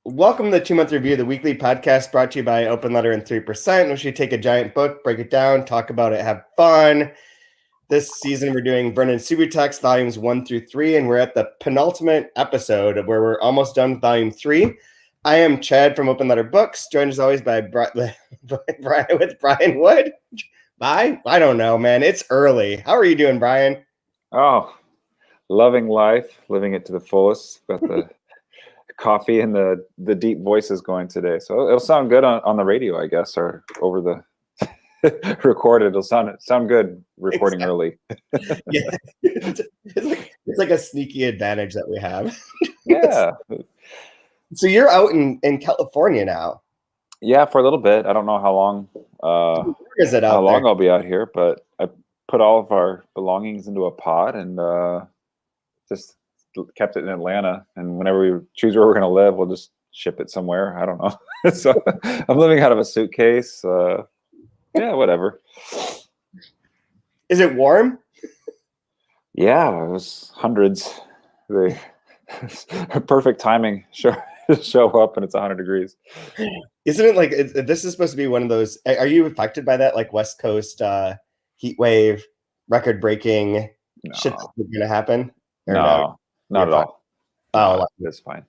Welcome to the 2 Month Review, the weekly podcast brought to you by Open Letter and 3%, in which we take a giant book, break it down, talk about it, have fun. This season, we're doing Vernon Subutex, volumes 1 through 3, and we're at the penultimate episode where we're almost done with volume 3. I am Chad from Open Letter Books, joined as always by Brian Wood. Bye? I don't know, man. It's early. How are you doing, Brian? Oh, loving life, living it to the fullest. Got the coffee and the deep voices going today. So it'll sound good on the radio, I guess, or over the recorded. It'll sound good recording early. Yeah. It's like a sneaky advantage that we have. Yeah. So you're out in California now. Yeah, for a little bit. I don't know how long Where is it out how long there? I'll be out here, but I put all of our belongings into a pod and just kept it in Atlanta. And whenever we choose where we're going to live, we'll just ship it somewhere. I don't know. So I'm living out of a suitcase. Yeah, whatever. Is it warm? Yeah, it was hundreds. They perfect timing. Show up and it's 100 degrees. Isn't it like this is supposed to be one of those? Are you affected by that, like West Coast heat wave, record breaking shit that's going to happen? Or No, not at all. Oh, it's fine.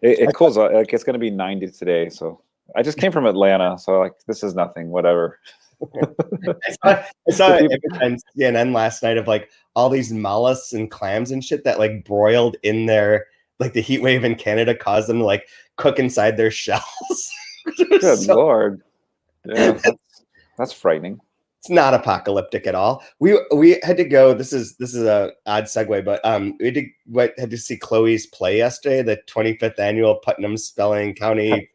It cools. Like it's going to be 90 today. So I just came from Atlanta, so like this is nothing. Whatever. I saw an image on CNN last night of like all these mollusks and clams and shit that like broiled in their, like the heat wave in Canada caused them to like cook inside their shells. Good Lord. Yeah, that's frightening. It's not apocalyptic at all. We had to go. This is a odd segue, but we had to see Chloe's play yesterday, the 25th annual Putnam Spelling County.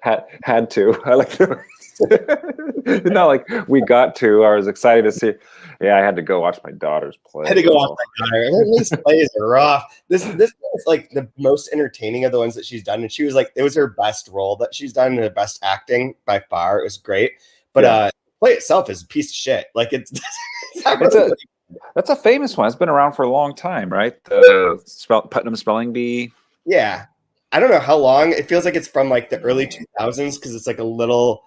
Had to. I like not like we got to. I was excited to see. Yeah, I had to go watch my daughters play. I had to go watch my daughter. These plays are rough. This is like the most entertaining of the ones that she's done, and she was like, it was her best role that she's done, and the best acting by far. It was great, but play itself is a piece of shit. Like it's that's a famous one. It's been around for a long time, right? The Putnam Spelling Bee. Yeah, I don't know how long. It feels like it's from like the early 2000s because it's like a little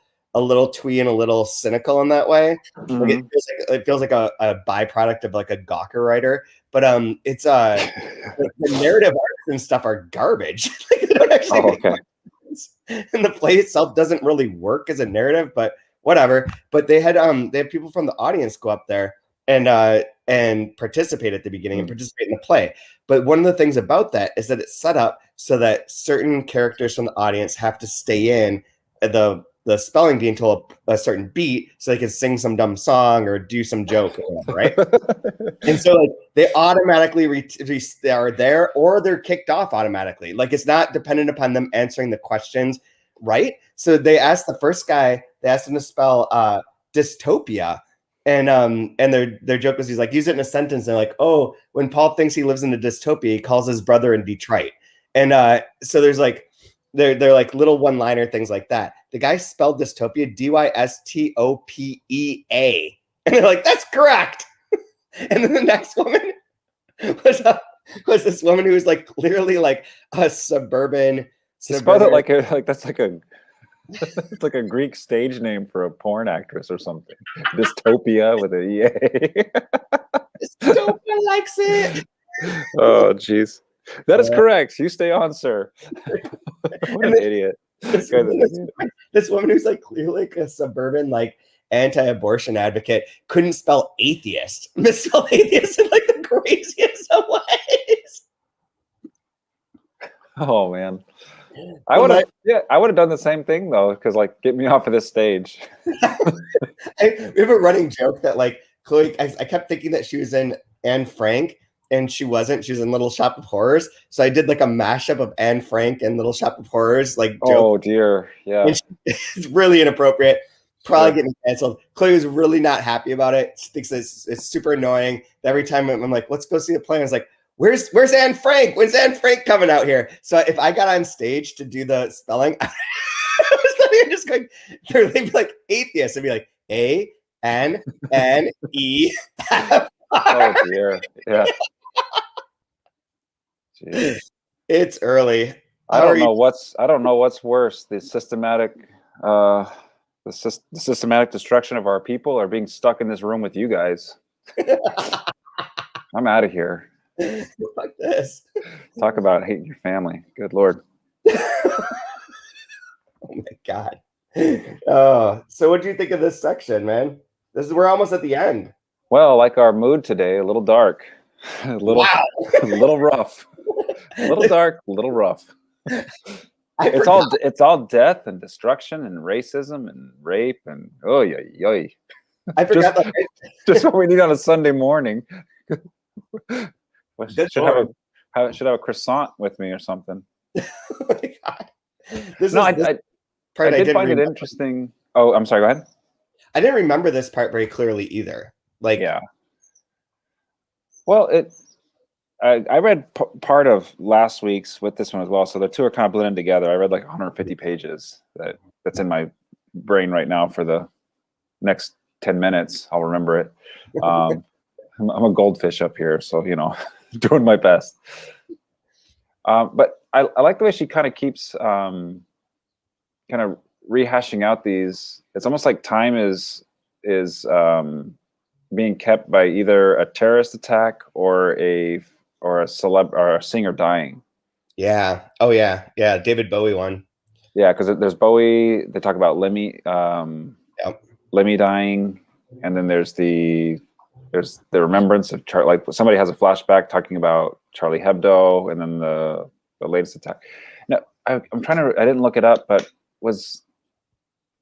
twee and a little cynical in that way. Mm-hmm. Like it feels like a byproduct of like a Gawker writer. But it's the narrative arcs and stuff are garbage. Like they don't actually make much sense. And the play itself doesn't really work as a narrative, but whatever. But they had people from the audience go up there and participate at the beginning and participate in the play. But one of the things about that is that it's set up so that certain characters from the audience have to stay in the spelling bee until a certain beat so they can sing some dumb song or do some joke or whatever, right? And so like they automatically are there or they're kicked off automatically. Like it's not dependent upon them answering the questions right. So they asked the first guy, they asked him to spell dystopia. And their joke was he's like, use it in a sentence. And they're like, oh, when Paul thinks he lives in a dystopia, he calls his brother in Detroit. And so there's like they're like little one-liner things like that. The guy spelled dystopia dystopea, and they're like, that's correct. And then the next woman was this woman who was like clearly like a suburban. Spelled it like that's like a it's like a Greek stage name for a porn actress or something. Dystopia with an EA. Dystopia likes it. Oh, jeez. That is correct. You stay on, sir. What an idiot. This woman who's like clearly like a suburban, like anti-abortion advocate couldn't spell atheist. Misspelled atheist in like the craziest of ways. Oh man. I would have done the same thing though, because like get me off of this stage. We have a running joke that like Chloe, I kept thinking that she was in Anne Frank, and she wasn't. She was in Little Shop of Horrors. So I did like a mashup of Anne Frank and Little Shop of Horrors, like joke. Oh dear, yeah. It's really inappropriate. Probably getting canceled. Chloe was really not happy about it. She thinks it's super annoying. Every time I'm like, let's go see the play. I was like, where's Anne Frank? When's Anne Frank coming out here? So if I got on stage to do the spelling, I was just going, they'd be like atheist. I'd be like ANNE. Oh dear, yeah. Jeez. It's early. I don't know what's worse, the systematic destruction of our people, or being stuck in this room with you guys. I'm out of here. Like this. Talk about hating your family. Good Lord. Oh my God. Oh, so what do you think of this section, man? We're almost at the end. Well, like our mood today, a little dark, a little rough, a little dark, a little rough. It's all death and destruction and racism and rape and I forgot just what we need on a Sunday morning. Should have a croissant with me or something. Oh my God. I did find it interesting. Oh, I'm sorry. Go ahead. I didn't remember this part very clearly either. Yeah. Well, I read part of last week's with this one as well, so the two are kind of blended together. I read like 150 pages. That's in my brain right now for the next 10 minutes. I'll remember it. I'm a goldfish up here, so doing my best. But I like the way she kind of keeps kind of rehashing out these. It's almost like time is being kept by either a terrorist attack or a singer dying. Yeah. Oh yeah. Yeah. David Bowie one. Yeah, because there's Bowie. They talk about Lemmy. Lemmy dying, and then there's the remembrance of like somebody has a flashback talking about Charlie Hebdo, and then the latest attack. Now I'm trying to. I didn't look it up, but was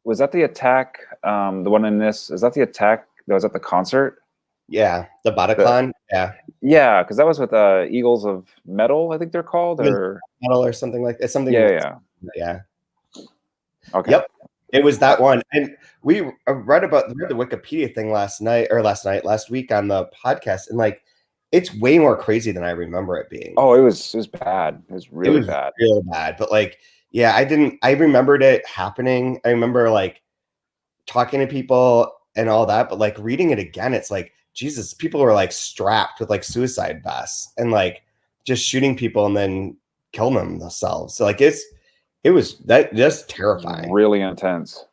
that the attack? The one in this, is that the attack that was at the concert? Yeah, the Bataclan. Yeah, because that was with Eagles of Metal, I think they're called, or Metal or something like that. Something. Yeah. Okay. Yep. It was that one, and we read the Wikipedia thing last week on the podcast, and like, it's way more crazy than I remember it being. Oh, it was bad. It was really bad. Real bad. But like, yeah, I remembered it happening. I remember like talking to people and all that, but like reading it again, it's like, Jesus, people were like strapped with like suicide vests and like just shooting people and then killing themselves. So like it was just terrifying. Really intense.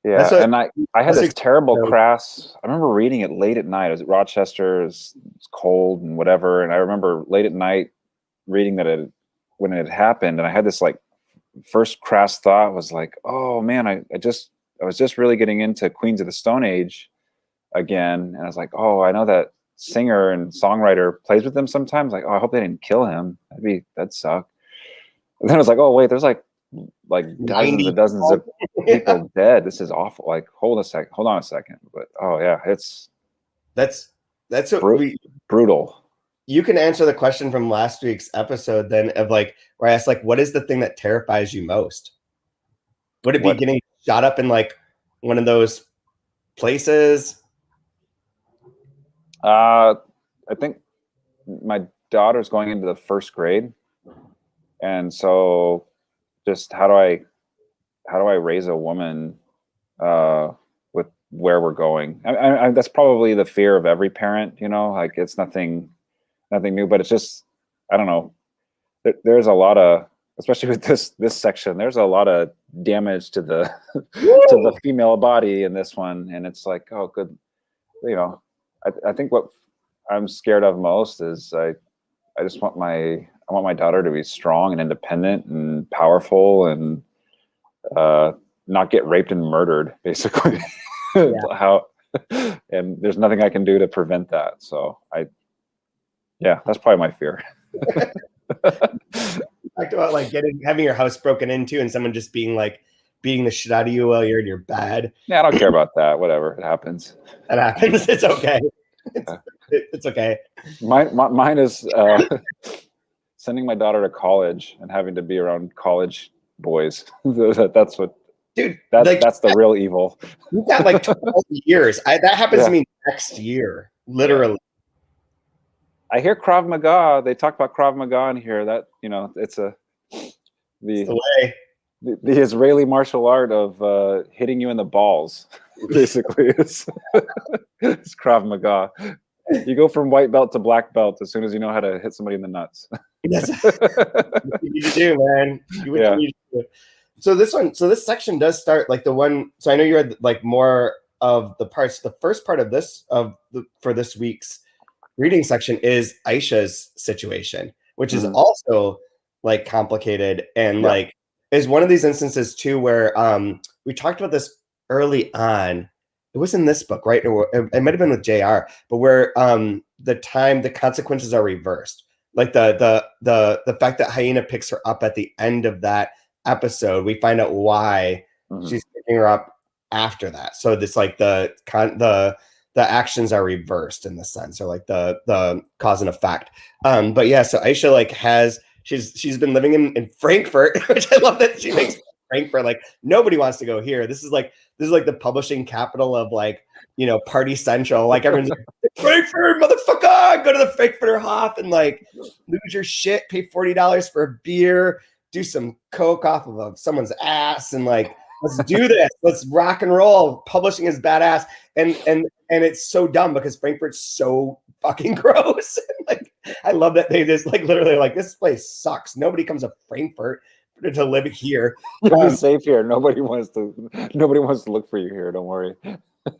Yeah. And I had this terrible crass. I remember reading it late at night. I was at Rochester, it's cold and whatever. And I remember late at night reading that when it had happened, and I had this like first crass thought was like, oh man, I was just really getting into Queens of the Stone Age again. And I was like, oh, I know that singer and songwriter plays with them sometimes. Like, oh, I hope they didn't kill him. That'd suck. And then I was like, oh wait, there's like dozens and dozens of people dead. This is awful. Like, hold on a second. But oh yeah, that's brutal. You can answer the question from last week's episode then of like, where I asked like, what is the thing that terrifies you most? Would it be getting shot up in like one of those places? I think my daughter's going into the first grade, and so just how do I raise a woman with where we're going? I that's probably the fear of every parent, like it's nothing new, but it's just, I don't know. There's a lot of, especially with this section, there's a lot of damage to the to the female body in this one, and it's like, oh, good, I think what I'm scared of most is I want my daughter to be strong and independent and powerful and not get raped and murdered, basically. And there's nothing I can do to prevent that. So that's probably my fear. Talked about like having your house broken into and someone just being like beating the shit out of you while you're in your bed. Yeah, I don't care about that. Whatever, it happens. It happens. It's okay. It's okay. Mine is sending my daughter to college and having to be around college boys. That's what, dude. That's the real evil. You've got like 12 years. That happens to me next year, literally. I hear Krav Maga. They talk about Krav Maga in here. That it's the way. The Israeli martial art of hitting you in the balls. Basically, it's Krav Maga. You go from white belt to black belt as soon as you know how to hit somebody in the nuts. That's what you need to do, man. Do what you need to do. So this section does start like the one. So I know you had like more of the parts. The first part of this for this week's reading section is Aisha's situation, which is also like complicated and like is one of these instances too where we talked about this early on. It was in this book, right? Or it might have been with JR, but where the consequences are reversed. Like the fact that Hyena picks her up at the end of that episode, we find out why she's picking her up after that. So this like the actions are reversed in the sense, or like the cause and effect. But yeah, so Aisha like she's been living in Frankfurt, which I love that she makes Frankfurt like nobody wants to go here. This is like the publishing capital of like, you know, Party Central. Like everyone's like, Frankfurt, motherfucker, go to the Frankfurter Hof and like lose your shit, pay $40 for a beer, do some coke off of someone's ass, and like let's do this. Let's rock and roll. Publishing is badass. And it's so dumb because Frankfurt's so fucking gross. Like I love that they just like literally like this place sucks. Nobody comes to Frankfurt to live here. You'll be safe here. Nobody wants to look for you here. Don't worry.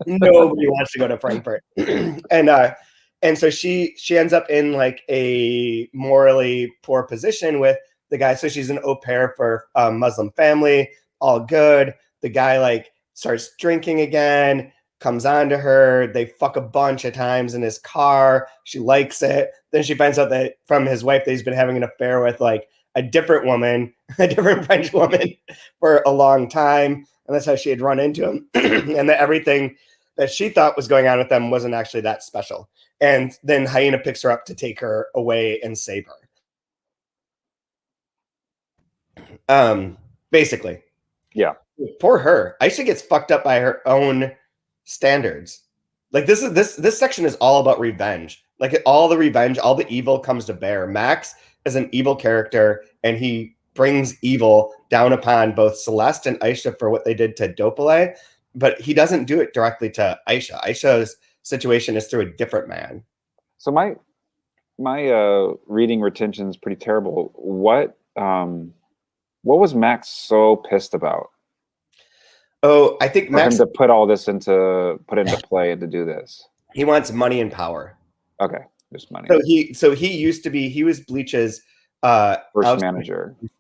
Nobody wants to go to Frankfurt. And so she ends up in like a morally poor position with the guy. So she's an au pair for a Muslim family, all good. The guy like starts drinking again, comes on to her. They fuck a bunch of times in his car. She likes it. Then she finds out that from his wife that he's been having an affair with like a different woman, a different French woman for a long time. And that's how she had run into him. And that everything that she thought was going on with them wasn't actually that special. And then Hyena picks her up to take her away and save her. Basically. Yeah. Poor her. Aisha gets fucked up by her own standards. Like this section is all about revenge. Like all the revenge, all the evil comes to bear. Max is an evil character, and he brings evil down upon both Celeste and Aisha for what they did to Dopale, but he doesn't do it directly to Aisha. Aisha's situation is through a different man. So my reading retention is pretty terrible. What was Max so pissed about? Oh, I think Max to put all this into play and to do this. He wants money and power. Okay, just money. So he was Bleach's first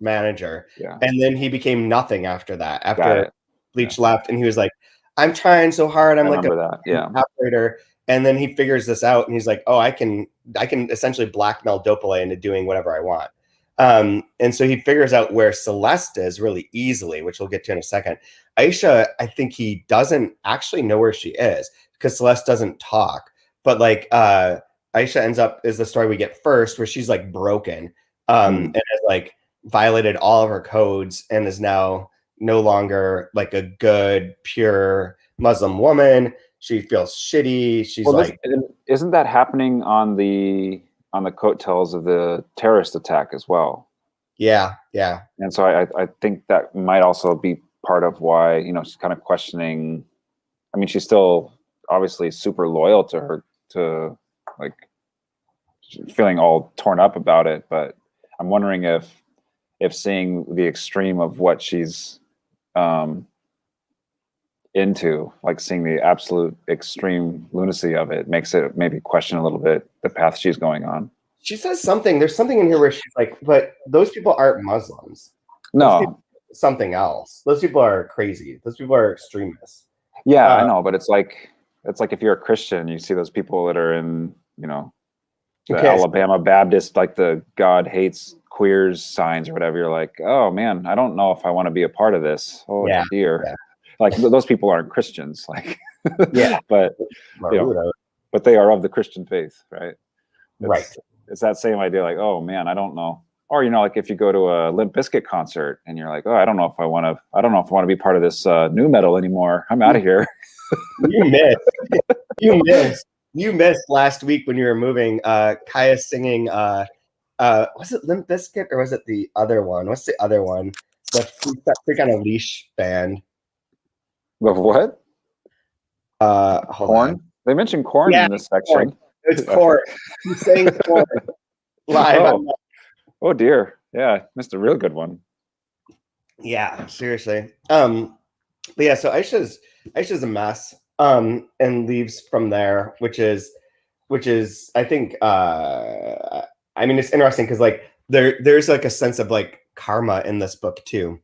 manager. Yeah. And then he became nothing after that. After Bleach left, and he was like, I'm trying so hard. I'm like an operator. And then he figures this out, and he's like, oh, I can essentially blackmail Dopale into doing whatever I want. And so he figures out where Celeste is really easily, which we'll get to in a second. Aisha, I think he doesn't actually know where she is because Celeste doesn't talk. But like Aisha is the story we get first, where she's like broken and has like violated all of her codes and is now no longer like a good, pure Muslim woman. She feels shitty. She's isn't that happening on the coattails of the terrorist attack as well? Yeah. And so I think that might also be part of why, you know, she's kind of questioning. I mean, she's still obviously super loyal to her, to like feeling all torn up about it. But I'm wondering if seeing the extreme of what she's into, like seeing the absolute extreme lunacy of it, makes it maybe question a little bit the path she's going on. She says something. There's something in here where she's like, but those people aren't Muslims. No. Something else. Those people are crazy. Those people are extremists. Yeah, I know, but it's like if you're a Christian, you see those people that are in, you know, the Alabama Baptist, like the God hates queers signs or whatever. You're like, oh man, I don't know if I want to be a part of this. Oh dear. Yeah. Like those people aren't Christians. Like, yeah, but you know, but they are of the Christian faith, right? Right. It's that same idea. Like, oh man, I don't know. Or, you know, like if you go to a Limp Bizkit concert and you're like, oh, I don't know if I want to be part of this new metal anymore. I'm out of here. You missed last week when you were moving. Kaya singing. Was it Limp Bizkit or was it the other one? What's the other one? The Freak on a Leash band. Of what? Korn. They mentioned Korn in this section. It's Korn. He's saying Korn live. Oh dear. Yeah, missed a real good one. Yeah, seriously. But yeah, so Aisha's a mess. And leaves from there, which is I think I mean it's interesting because like there's like a sense of like karma in this book too.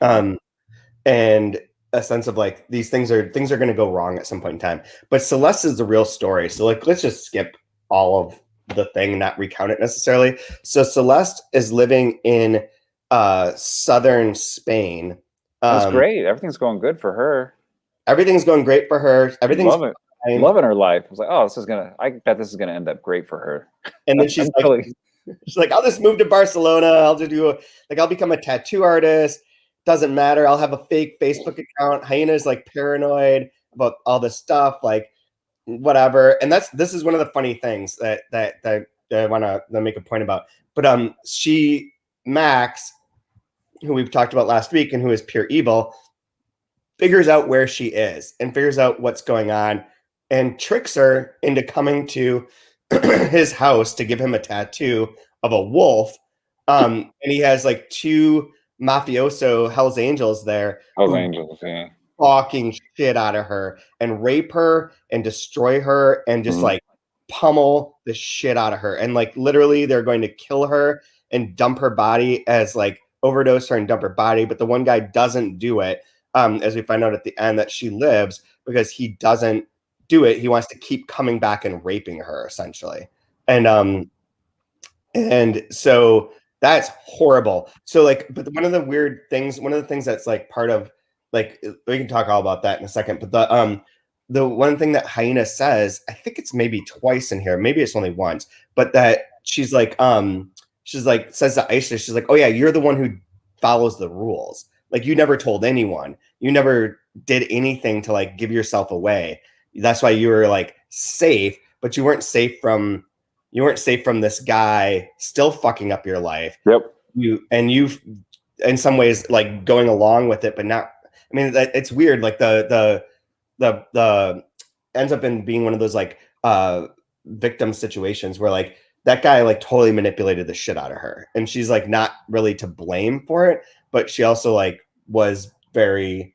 And a sense of like these things are going to go wrong at some point in time. But Celeste is the real story. So like let's just skip all of the thing, not recount it necessarily. So Celeste is living in southern Spain. That's great. Everything's going good for her. Everything's going great for her. Everything's fine. Loving her life. I was like, oh, I bet this is gonna end up great for her. And then she's like, I'll just move to Barcelona. I'll become a tattoo artist. Doesn't matter. I'll have a fake Facebook account. Hyena's like paranoid about all this stuff, like whatever. And this is one of the funny things that I want to make a point about. But Max, who we've talked about last week and who is pure evil, figures out where she is and figures out what's going on and tricks her into coming to his house to give him a tattoo of a wolf. And he has like two mafioso Hell's Angels there. Hell's Angels, yeah. Talking shit out of her and rape her and destroy her and just like pummel the shit out of her. And like literally they're going to kill her and dump her body as like overdose her and dump her body. But the one guy doesn't do it. As we find out at the end that she lives because he doesn't do it. He wants to keep coming back and raping her essentially. And so that's horrible. So like, but one of the things that's like part of like, we can talk all about that in a second, but the one thing that Hyena says, I think it's maybe twice in here, maybe it's only once, but that she's like says to Aisha, she's like, oh yeah, you're the one who follows the rules. Like you never told anyone, you never did anything to like give yourself away. That's why you were like safe, but you weren't safe from this guy still fucking up your life. Yep. You've in some ways like going along with it, but not. I mean, it's weird. Like the ends up in being one of those like victim situations where like that guy like totally manipulated the shit out of her, and she's like not really to blame for it, but she also like was very.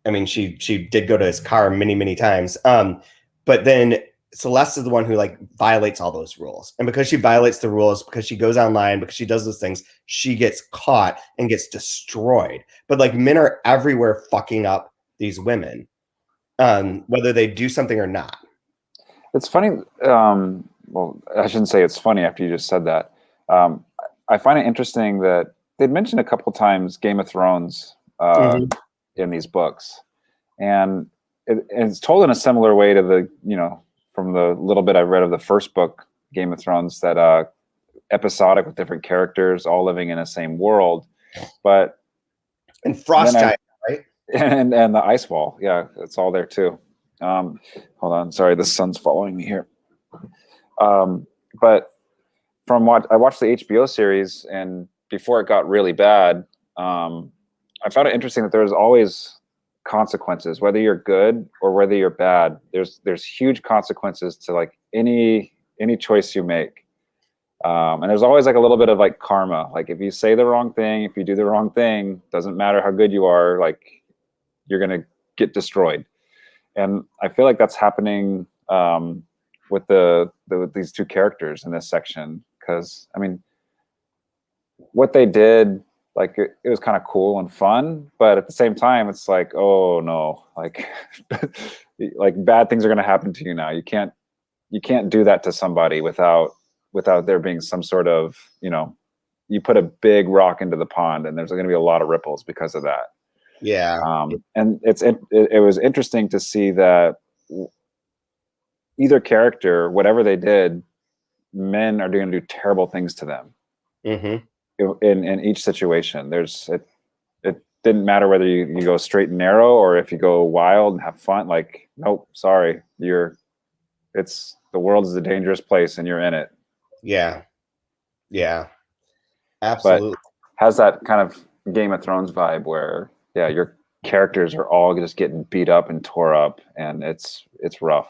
I mean, she did go to his car many times, but then Celeste is the one who like violates all those rules. And because she violates the rules, because she goes online, because she does those things, she gets caught and gets destroyed. But like men are everywhere fucking up these women, whether they do something or not. It's funny. Well, I shouldn't say it's funny after you just said that. I find it interesting that they'd mentioned a couple times Game of Thrones in these books. And it's told in a similar way to the, from the little bit I read of the first book, Game of Thrones, that episodic with different characters all living in the same world. But and Frost Giant, right? And the Ice Wall, yeah, it's all there too. Hold on, sorry, the sun's following me here. But from what I watched the HBO series, and before it got really bad, I found it interesting that there's always consequences, whether you're good or whether you're bad. There's huge consequences to like any choice you make, and there's always like a little bit of like karma. Like if you say the wrong thing, if you do the wrong thing, doesn't matter how good you are, like you're gonna get destroyed. And I feel like that's happening with these two characters in this section, because I mean, what they did, like it was kind of cool and fun, but at the same time, it's like, oh no, like like bad things are going to happen to you now. You can't do that to somebody without there being some sort of, you put a big rock into the pond, and there's going to be a lot of ripples because of that. Yeah. And it was interesting to see that either character, whatever they did, men are going to do terrible things to them. Mm-hmm. In each situation. It didn't matter whether you go straight and narrow or if you go wild and have fun. Like, nope, sorry, the world is a dangerous place and you're in it. Yeah, absolutely. But has that kind of Game of Thrones vibe where your characters are all just getting beat up and tore up, and it's rough.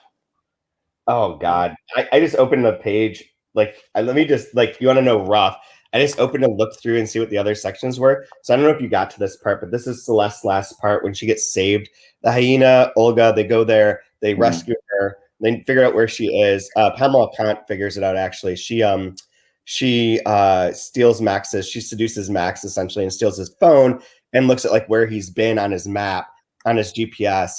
Oh God, I just opened the page. Like, let me just like, you want to know rough? I just opened to look through and see what the other sections were. So I don't know if you got to this part, but this is Celeste's last part when she gets saved. The hyena, Olga, they go there, they rescue her, they figure out where she is. Pamela Kant figures it out actually. She steals Max's, she seduces Max essentially and steals his phone and looks at like where he's been on his map, on his GPS,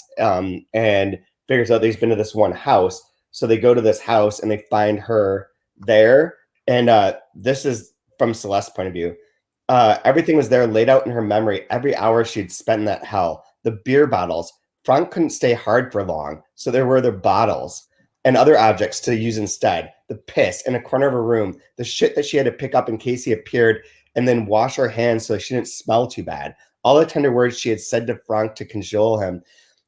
and figures out that he's been to this one house. So they go to this house and they find her there. And this is from Celeste's point of view. Everything was there laid out in her memory. Every hour she'd spent in that hell. The beer bottles. Frank couldn't stay hard for long, so there were the bottles and other objects to use instead. The piss in a corner of her room. The shit that she had to pick up in case he appeared and then wash her hands so she didn't smell too bad. All the tender words she had said to Frank to cajole him.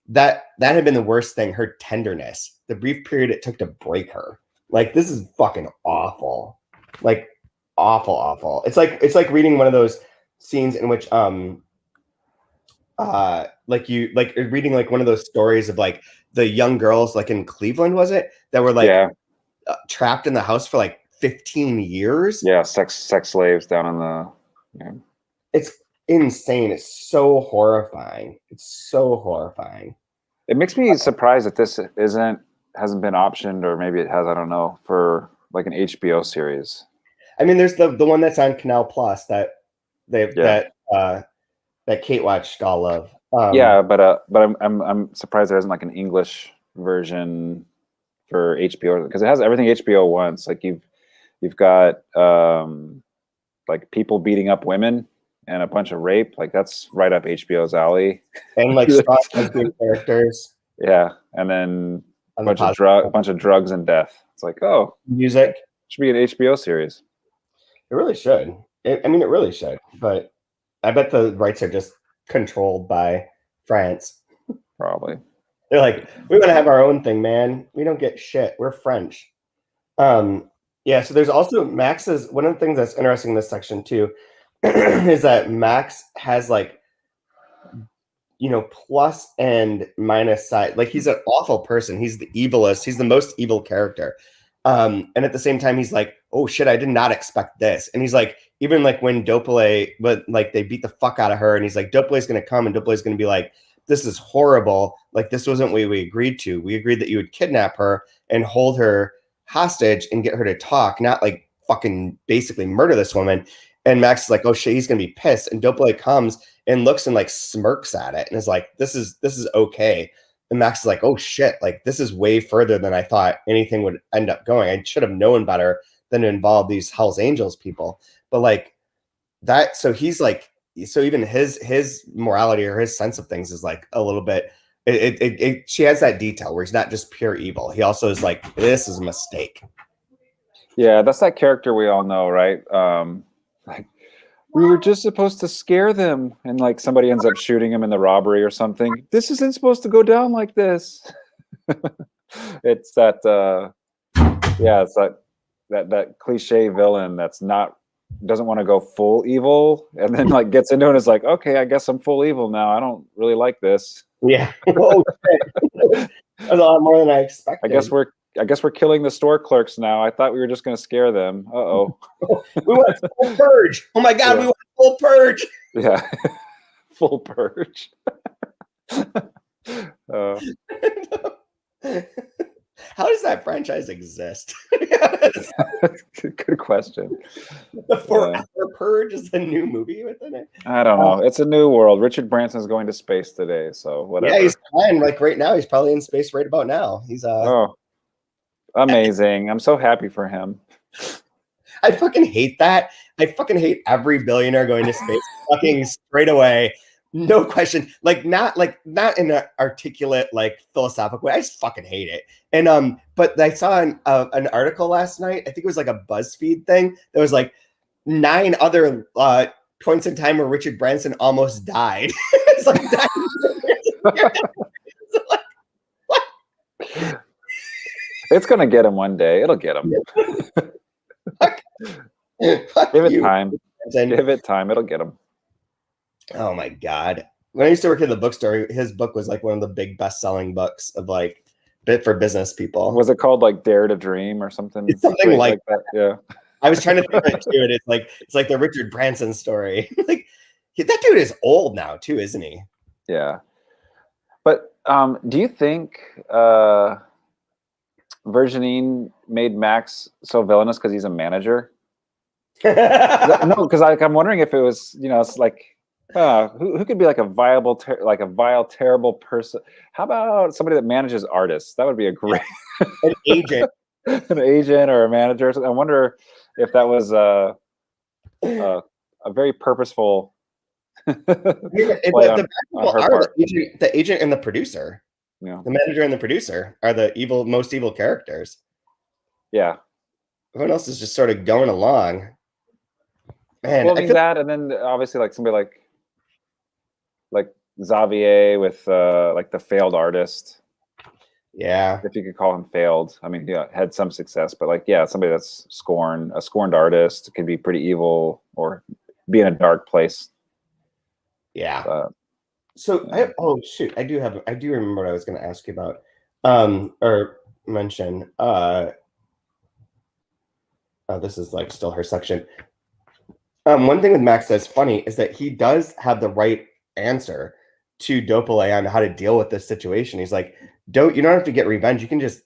That had been the worst thing, her tenderness. The brief period it took to break her. Like, this is fucking awful. Like, awful. It's like reading one of those scenes in which like reading like one of those stories of like the young girls like in Cleveland, was it, that were like trapped in the house for like 15 years? Yeah, sex slaves down in the It's insane. It's so horrifying. It makes me surprised that this hasn't been optioned, or maybe it has, I don't know, for like an HBO series. I mean, there's the one that's on Canal Plus that that Kate watched all of. But I'm surprised there isn't like an English version for HBO, because it has everything HBO wants. Like you've got like people beating up women and a bunch of rape. Like that's right up HBO's alley. And like strong lesbian characters. Yeah, and then a bunch of drugs and death. It's like, oh, music should be an HBO series. It really should. It really should. But I bet the rights are just controlled by France. Probably. They're like, we want to have our own thing, man. We don't get shit. We're French. Yeah, so there's also Max's, one of the things that's interesting in this section too, is that Max has like, you know, plus and minus side. Like he's an awful person. He's the evilest. He's the most evil character. And at the same time, he's like, oh shit, I did not expect this. And he's like, even like when Dopele, but like they beat the fuck out of her, and he's like, Dopele's gonna come, and Dopele's gonna be like, this is horrible. Like this wasn't what we agreed to. We agreed that you would kidnap her and hold her hostage and get her to talk, not like fucking basically murder this woman. And Max is like, oh shit, he's gonna be pissed. And Dopele comes and looks and like smirks at it and is like, this is okay. And Max is like, oh shit, like this is way further than I thought anything would end up going. I should have known better than to involve these Hell's Angels people. But like that, so he's like, so even his morality or his sense of things is like a little bit, she has that detail where he's not just pure evil. He also is like, this is a mistake. Yeah, that's that character we all know, right? Like, we were just supposed to scare them, and like somebody ends up shooting him in the robbery or something. This isn't supposed to go down like this. It's that it's that cliche villain that's doesn't want to go full evil, and then like gets into it and is like, okay, I guess I'm full evil now. I don't really like this. Yeah. Oh, that's a lot more than I expected. I guess we're killing the store clerks now. I thought we were just going to scare them. Uh-oh. We want full purge. Oh my God, we want full purge. Yeah. Full purge. How does that franchise exist? Good question. The Forever Purge is a new movie within it. I don't know. It's a new world. Richard Branson's going to space today, so whatever. Yeah, he's fine. Like right now, he's probably in space right about now. He's amazing. I'm so happy for him. I fucking hate that. I fucking hate every billionaire going to space fucking straight away. No question. Like not in an articulate, like philosophical way. I just fucking hate it. And but I saw an article last night. I think it was like a BuzzFeed thing. That was like 9 other points in time where Richard Branson almost died. It's like it's gonna get him one day. It'll get him. Give it time. Give it time. It'll get him. Oh my God. When I used to work at the bookstore, his book was like one of the big best-selling books of like bit for business people. Was it called like Dare to Dream or something? It's something like that. Yeah. I was trying to think of it too, and it's like the Richard Branson story. Like that dude is old now too, isn't he? Yeah. But do you think Virginie made Max so villainous because he's a manager? No, because I'm wondering if it was, it's like, who could be like a vile, terrible person? How about somebody that manages artists? That would be a great an agent, an agent or a manager. I wonder if that was a very purposeful play on her part. The agent and the producer. Yeah. The manager and the producer are the most evil characters. Yeah. Everyone else is just sort of going along. Man, well, I mean that, and then obviously like somebody like Xavier with like the failed artist. Yeah, if you could call him failed. I mean, yeah, had some success, but like, yeah, somebody that's a scorned artist could be pretty evil or be in a dark place. Yeah. So, oh shoot, I do remember what I was going to ask you about, or mention. Oh, this is like still her section. One thing with Max that's funny is that he does have the right answer to Dopale on how to deal with this situation. He's like, you don't have to get revenge. You can just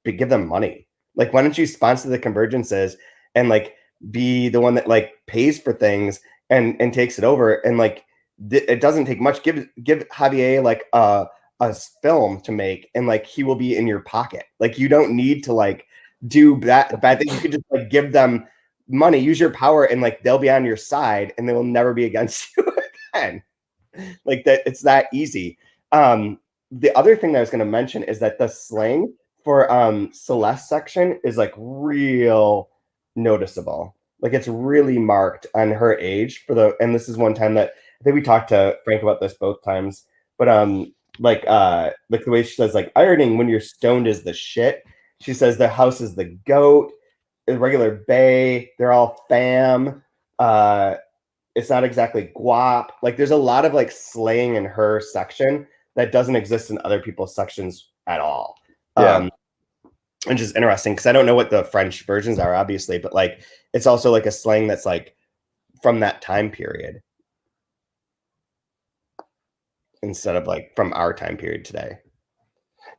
give them money. Like, why don't you sponsor the convergences and like be the one that like pays for things and takes it over, and like it doesn't take much. Give Javier like a film to make, and like he will be in your pocket. Like, you don't need to like do that bad thing. You could just like give them money, use your power, and like they'll be on your side, and they will never be against you again. Like that, it's that easy. The other thing that I was going to mention is that the slang for Celeste section is like real noticeable. Like it's really marked on her age and this is one time that I think we talked to Frank about this both times, but like the way she says like ironing when you're stoned is the shit. She says the house is the goat, the regular bay, they're all fam. It's not exactly guap. Like there's a lot of like slang in her section that doesn't exist in other people's sections at all. Yeah. Which is interesting because I don't know what the French versions are, obviously, but like it's also like a slang that's like from that time period instead of like from our time period today.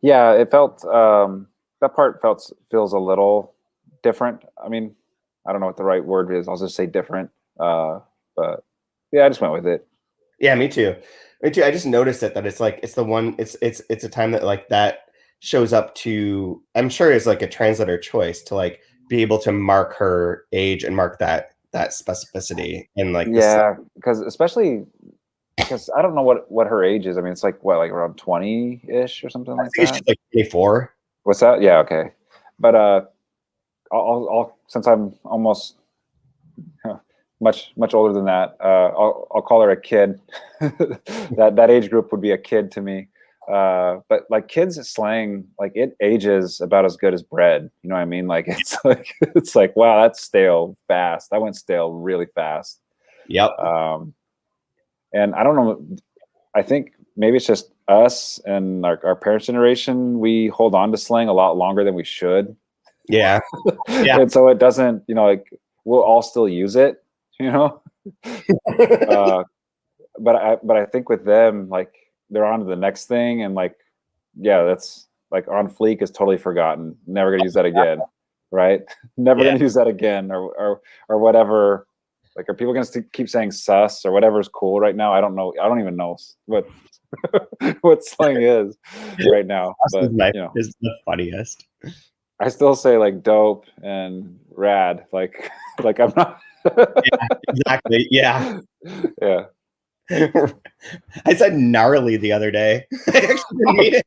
Yeah, it felt that part feels a little different. I mean, I don't know what the right word is. I'll just say different. But yeah, I just went with it. Yeah, me too. I just noticed that it's like it's a time that like that shows up to, I'm sure it's like a translator choice to like be able to mark her age and mark that specificity and like because I don't know what her age is. I mean, it's like what, like around 20-ish or something like that. She's like 24. What's that? Yeah, okay. But I'll since I'm almost much older than that, I'll call her a kid. that age group would be a kid to me. But like kids slang, like it ages about as good as bread. You know what I mean? Like it's like wow, that's stale fast. That went stale really fast. Yep. And I don't know. I think maybe it's just us and our parents' generation. We hold on to slang a lot longer than we should. Yeah. Yeah. And so it doesn't, like we'll all still use it, but I think with them, like they're on to the next thing, and like, yeah, that's like on fleek is totally forgotten. Never gonna use that again, right? Never gonna use that again, or whatever. Like, are people gonna keep saying sus or whatever's cool right now? I don't know. I don't even know what what slang is right now. But is the funniest. I still say like dope and rad. Like I'm not. Yeah, exactly. Yeah. Yeah. I said gnarly the other day. I actually didn't mean it.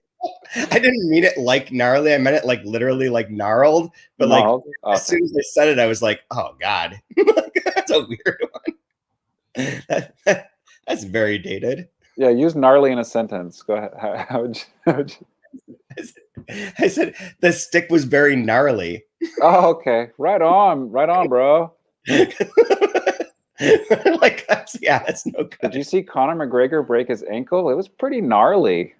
I didn't mean it like gnarly. I meant it like literally like gnarled. But like as soon as I said it, I was like, oh God. That's a weird one. That's very dated. Yeah, use gnarly in a sentence. Go ahead. How would you? I said the stick was very gnarly. Oh, okay. Right on, bro. Like that's no good. Did you see Conor McGregor break his ankle? It was pretty gnarly.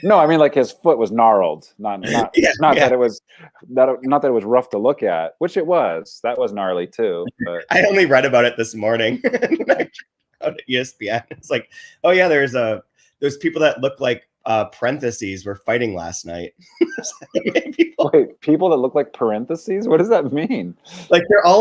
No, I mean like his foot was gnarled, not that it was not that it was rough to look at, which it was. That was gnarly too. But I only read about it this morning on ESPN. It's like, oh yeah, there's people that look like parentheses were fighting last night. Wait, people that look like parentheses? What does that mean? Like they're all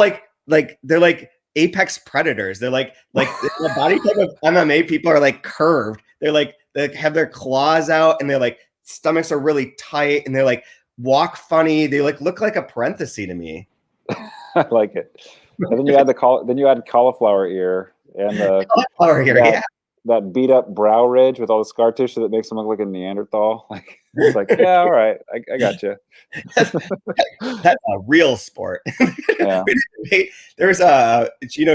they're like apex predators. They're like the body type of MMA people are like curved. They're like they have their claws out and they're like stomachs are really tight and they're like walk funny. They like look like a parenthesis to me. I like it. And then you add cauliflower ear and the cauliflower ear, that beat up brow ridge with all the scar tissue that makes him look like a Neanderthal. Like it's like, yeah, all right, I got you. That's a real sport. Yeah. There's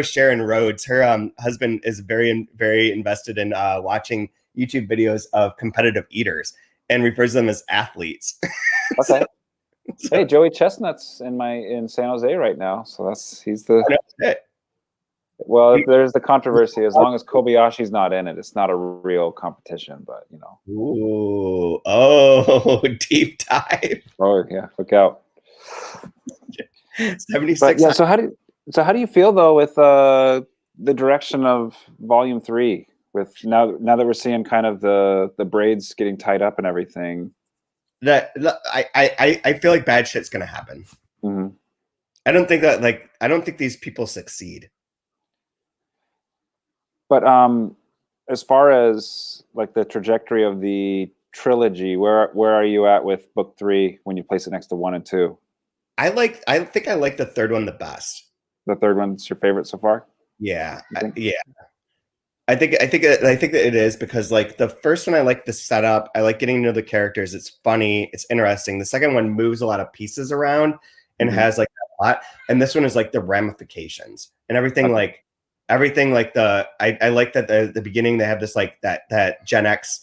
Sharon Rhodes. Her husband is very, very invested in watching YouTube videos of competitive eaters and refers to them as athletes. Okay. Hey, Joey Chestnut's in San Jose right now, so he's the. Well, there's the controversy. As long as Kobayashi's not in it, it's not a real competition. But Ooh, deep dive. Oh yeah, look out. 76. But, yeah. So how do you feel though with the direction of Volume 3? With now that we're seeing kind of the braids getting tied up and everything. I feel like bad shit's gonna happen. Mm-hmm. I don't think these people succeed. But as far as like the trajectory of the trilogy, where are you at with book 3 when you place it next to 1 and 2? I think I like the third one the best. The third one's your favorite so far? Yeah. I think that it is because like the first one, I like the setup. I like getting to know the characters. It's funny. It's interesting. The second one moves a lot of pieces around and has like a lot. And this one is like the ramifications and everything. Okay. Like everything like I like that the beginning they have this like that Gen X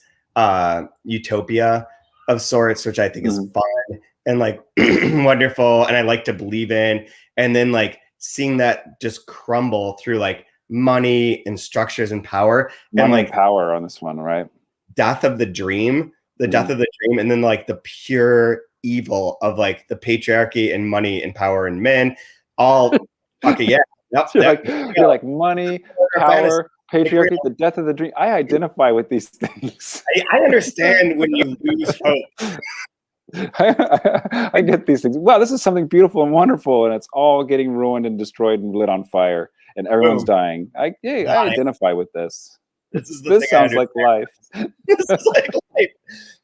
utopia of sorts, which I think is fun and like wonderful. And I like to believe in. And then like seeing that just crumble through like money and structures and power and like power on this one, right? Death of the dream, death of the dream, and then like the pure evil of like the patriarchy and money and power and men. All fucking yeah. Yep, you're like money, power, patriarchy, the death of the dream. I identify with these things. I understand when you lose hope. I get these things. Wow, this is something beautiful and wonderful, and it's all getting ruined and destroyed and lit on fire, and everyone's dying. I identify with this. This sounds like life. This is like life.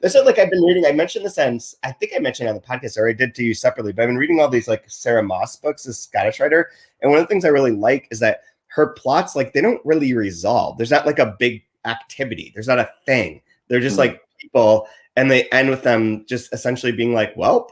This is like I've been reading. I mentioned this I think I mentioned on the podcast, or I did to you separately, but I've been reading all these like Sarah Moss books, this Scottish writer, and one of the things I really like is that her plots, like they don't really resolve. There's not like a big activity. There's not a thing. They're just like people. And they end with them just essentially being like, well,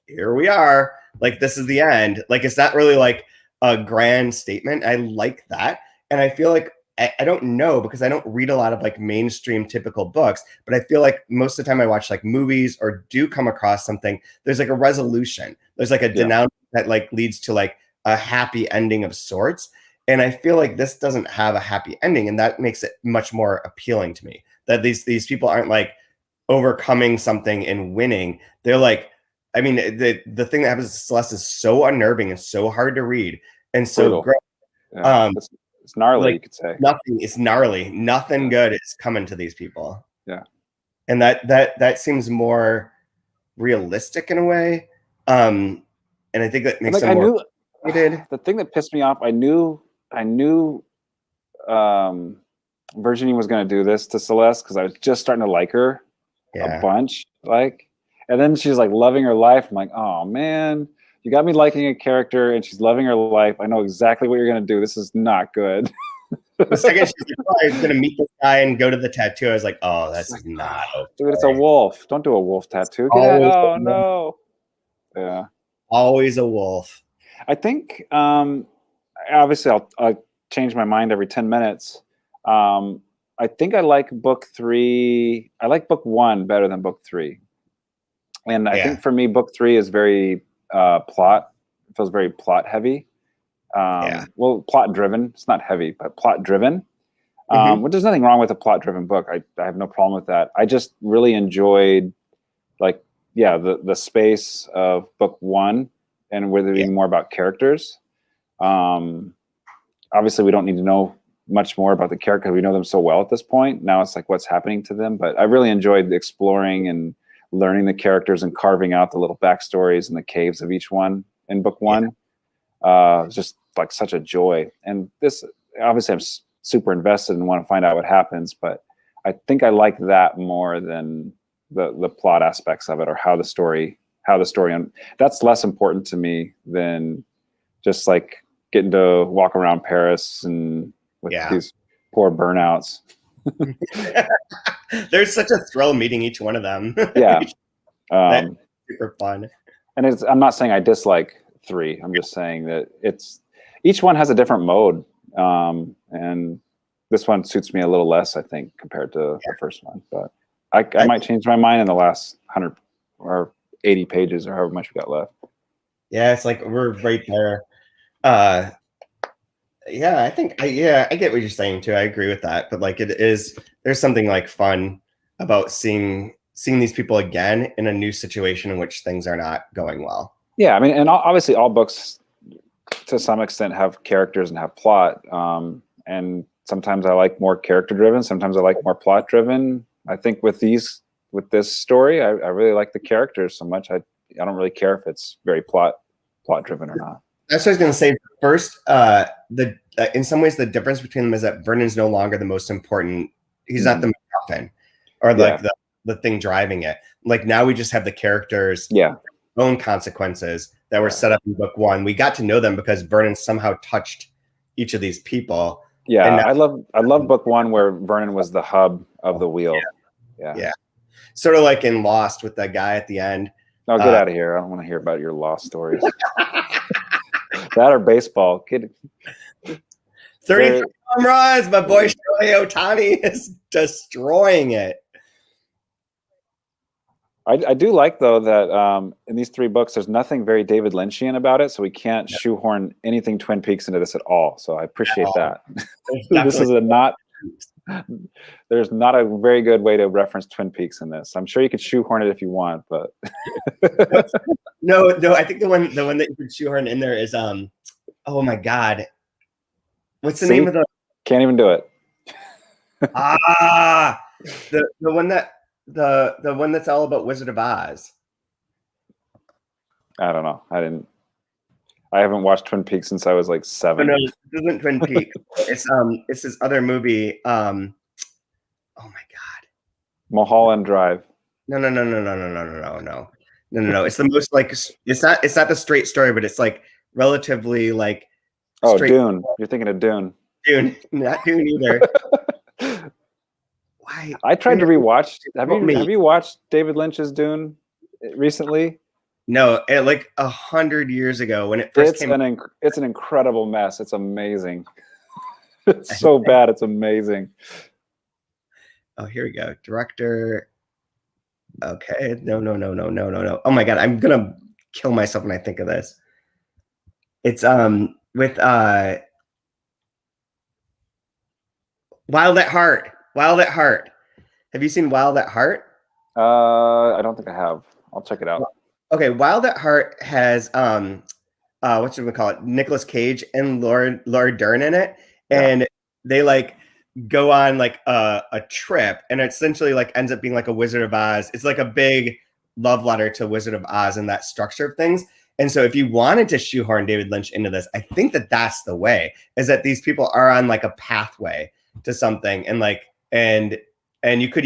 here we are. Like, this is the end. Like, it's not really like a grand statement. I like that. And I feel like, I don't know because I don't read a lot of like mainstream typical books, but I feel like most of the time I watch like movies or do come across something, there's like a resolution. There's like a denouncement that like leads to like a happy ending of sorts. And I feel like this doesn't have a happy ending. And that makes it much more appealing to me that these people aren't like overcoming something and winning. They're like, I mean, the thing that happens to Celeste is so unnerving and so hard to read and so great. Yeah. It's gnarly, like, you could say. It's gnarly. Nothing good is coming to these people. Yeah. And that seems more realistic in a way. And I think that makes them more excited. The thing that pissed me off, I knew Virginie was going to do this to Celeste because I was just starting to like her a bunch, like, and then she's like loving her life. I'm like, oh man, you got me liking a character and she's loving her life. I know exactly what you're going to do. This is not good. The second she's like, oh, I'm going to meet this guy and go to the tattoo, I was like, oh, that's not okay. Dude, it's a wolf. Don't do a wolf tattoo. Oh no. Yeah. Always a wolf. I think obviously I'll change my mind every 10 minutes. I think I like book 3. I like book 1 better than book 3. And I think for me, book 3 is very plot. It feels very plot heavy. Well, plot driven. It's not heavy, but plot driven. Which there's nothing wrong with a plot-driven book. I have no problem with that. I just really enjoyed, like, the space of book one and where there being more about characters. Obviously, we don't need to know much more about the character. We know them so well at this point. Now it's like what's happening to them. But I really enjoyed exploring and learning the characters and carving out the little backstories and the caves of each one in book one. It's just like such a joy. And this, obviously, I'm super invested and want to find out what happens. But I think I like that more than the plot aspects of it, or how the story that's less important to me than just like getting to walk around Paris and with these poor burnouts. There's such a thrill meeting each one of them. That's super fun. And I'm not saying I dislike 3. I'm just saying that each one has a different mode, and this one suits me a little less, I think, compared to the first one. But I might change my mind in the last 100 or 80 pages or however much we got left. Yeah, it's like we're right there. I think I get what you're saying too. I agree with that. But like there's something like fun about seeing these people again in a new situation in which things are not going well. Yeah, I mean, and obviously all books to some extent have characters and have plot. And sometimes I like more character driven. Sometimes I like more plot driven. I think with this story, I really like the characters so much. I don't really care if it's very plot driven or not. That's what I was going to say. First, in some ways, the difference between them is that Vernon's no longer the most important. He's not the MacGuffin or like the thing driving it. Like now we just have the characters' own consequences that were set up in book one. We got to know them because Vernon somehow touched each of these people. Yeah, I love book one where Vernon was the hub of the wheel. Yeah. Sort of like in Lost with that guy at the end. No, get out of here. I don't want to hear about your Lost stories. That or baseball. Kid. 33 home runs. My boy Shohei Ohtani is destroying it. I do like, though, that in these 3 books, there's nothing very David Lynchian about it, so we can't shoehorn anything Twin Peaks into this at all. So I appreciate that. There's not a very good way to reference Twin Peaks in this. I'm sure you could shoehorn it if you want, but no. I think the one that you could shoehorn in there is oh my god, what's the name of the? Can't even do it. The one that the one that's all about Wizard of Oz. I don't know. I haven't watched Twin Peaks since I was like 7. No, this isn't Twin Peaks. It's this other movie. Oh my god. Mulholland Drive. No. It's the most like it's not the straight story, but it's like relatively like. Oh, Dune. You're thinking of Dune. Dune, not Dune either. Why? I tried to rewatch. Have you watched David Lynch's Dune recently? No, like 100 years ago when it first came. It's an incredible mess. It's amazing. It's so bad. It's amazing. Oh, here we go. Director. Okay. No. Oh my god, I'm gonna kill myself when I think of this. It's with Wild at Heart. Wild at Heart. Have you seen Wild at Heart? I don't think I have. I'll check it out. Okay, Wild at Heart has what should we call it? Nicolas Cage and Laura Dern in it, and they like go on like a trip, and it essentially like ends up being like a Wizard of Oz. It's like a big love letter to Wizard of Oz and that structure of things. And so if you wanted to shoehorn David Lynch into this, I think that's the way, is that these people are on like a pathway to something, and like and you could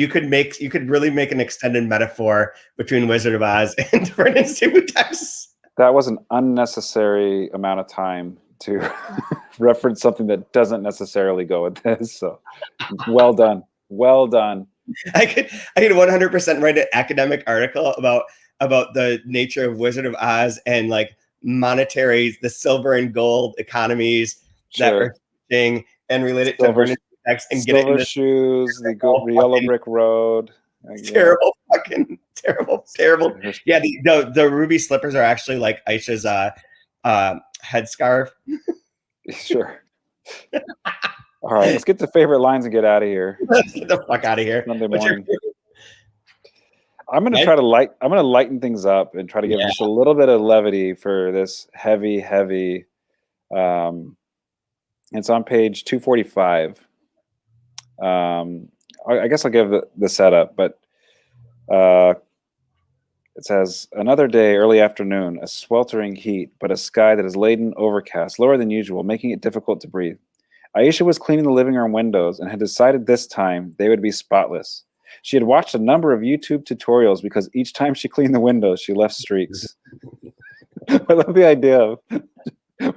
really make an extended metaphor between Wizard of Oz and Vernon Subutex. That was an unnecessary amount of time to reference something that doesn't necessarily go with this. So well done. I could 100% write an academic article about the nature of Wizard of Oz and like the silver and gold economies that are thing and relate it to Vernon Subutex and get it in the shoes, the yellow brick road. Terrible. Yeah, the ruby slippers are actually like Aisha's headscarf. Sure. All All right, let's get to favorite lines and get out of here. Let's get the fuck out of here. Sunday morning. I'm gonna try to lighten things up and try to give just a little bit of levity for this heavy. It's on page 245. I guess I'll give the setup, but it says, another day, early afternoon, a sweltering heat, but a sky that is laden, overcast, lower than usual, making it difficult to breathe. Aisha was cleaning the living room windows and had decided this time they would be spotless. She had watched a number of YouTube tutorials because each time she cleaned the windows, she left streaks. I love the idea of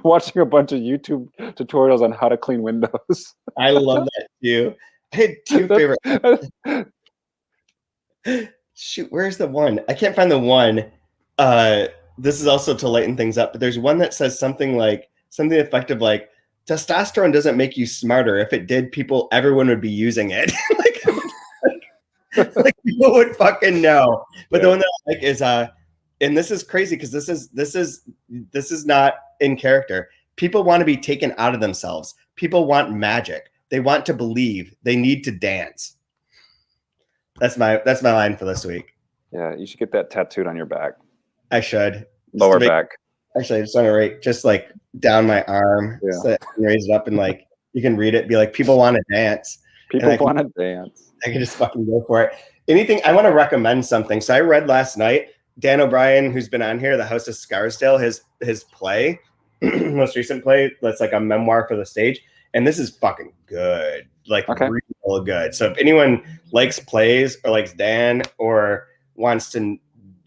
watching a bunch of YouTube tutorials on how to clean windows. I love that too. I had two favorite. Shoot, where's the one? I can't find the one. This is also to lighten things up, but there's one that says something effective like, testosterone doesn't make you smarter. If it did, everyone would be using it. like people would fucking know. But the one that I like is and this is crazy because this is not in character. People want to be taken out of themselves. People want magic. They want to believe. They need to dance. That's my line for this week. Yeah, you should get that tattooed on your back. I should. Lower back. Actually, I just want to write just like down my arm. Yeah. So raise it up and like you can read it. Be like, people want to dance. People want to dance. I can just fucking go for it. Anything. I want to recommend something. So I read last night. Dan O'Brien, who's been on here, the host of Scarsdale, his play, most recent play. That's like a memoir for the stage. And this is fucking good. Like real good. So if anyone likes plays or likes Dan or wants to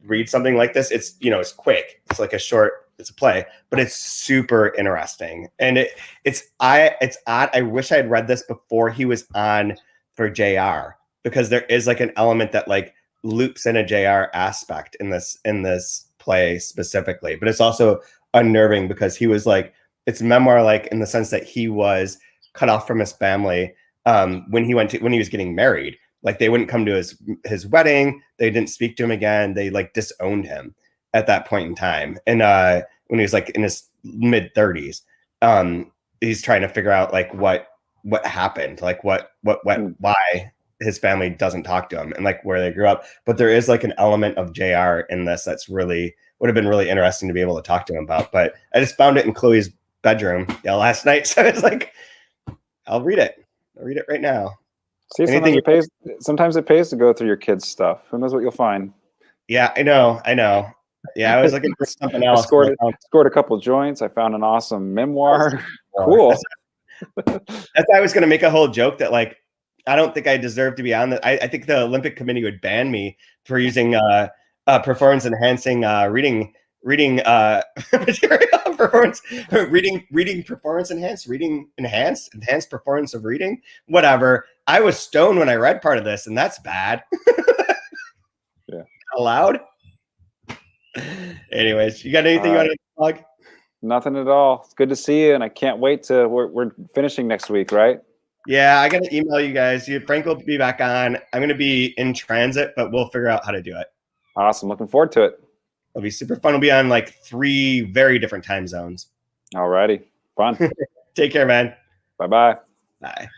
read something like this, it's quick. It's like it's a play, but it's super interesting. And it's odd. I wish I had read this before he was on for JR, because there is like an element that like loops in a JR aspect in this play specifically, but it's also unnerving because he was like, it's memoir like in the sense that he was cut off from his family when he was getting married. Like they wouldn't come to his wedding. They didn't speak to him again. They like disowned him at that point in time. And when he was like in his mid 30s, he's trying to figure out like what happened, like what went, why his family doesn't talk to him and like where they grew up. But there is like an element of JR in this that's would have been really interesting to be able to talk to him about. But I just found it in Chloe's bedroom last night. So it's like, I'll read it right now. See, sometimes it pays to go through your kids' stuff. Who knows what you'll find? Yeah, I know. Yeah, I was looking for something else. I scored a couple joints. I found an awesome memoir. Cool. That's why I was going to make a whole joke that like, I don't think I deserve to be on that. I think the Olympic Committee would ban me for using performance enhancing reading material. reading performance enhanced performance of reading, whatever. I was stoned when I read part of this, and that's bad. Yeah. Allowed. Anyways, you got anything you want to plug? Nothing at all. It's good to see you, and I can't wait we're finishing next week, right? Yeah, I gotta email you guys. Frank will be back on. I'm gonna be in transit, but we'll figure out how to do it. Awesome. Looking forward to it. It'll be super fun. We'll be on like 3 very different time zones. All righty. Fun. Take care, man. Bye-bye. Bye.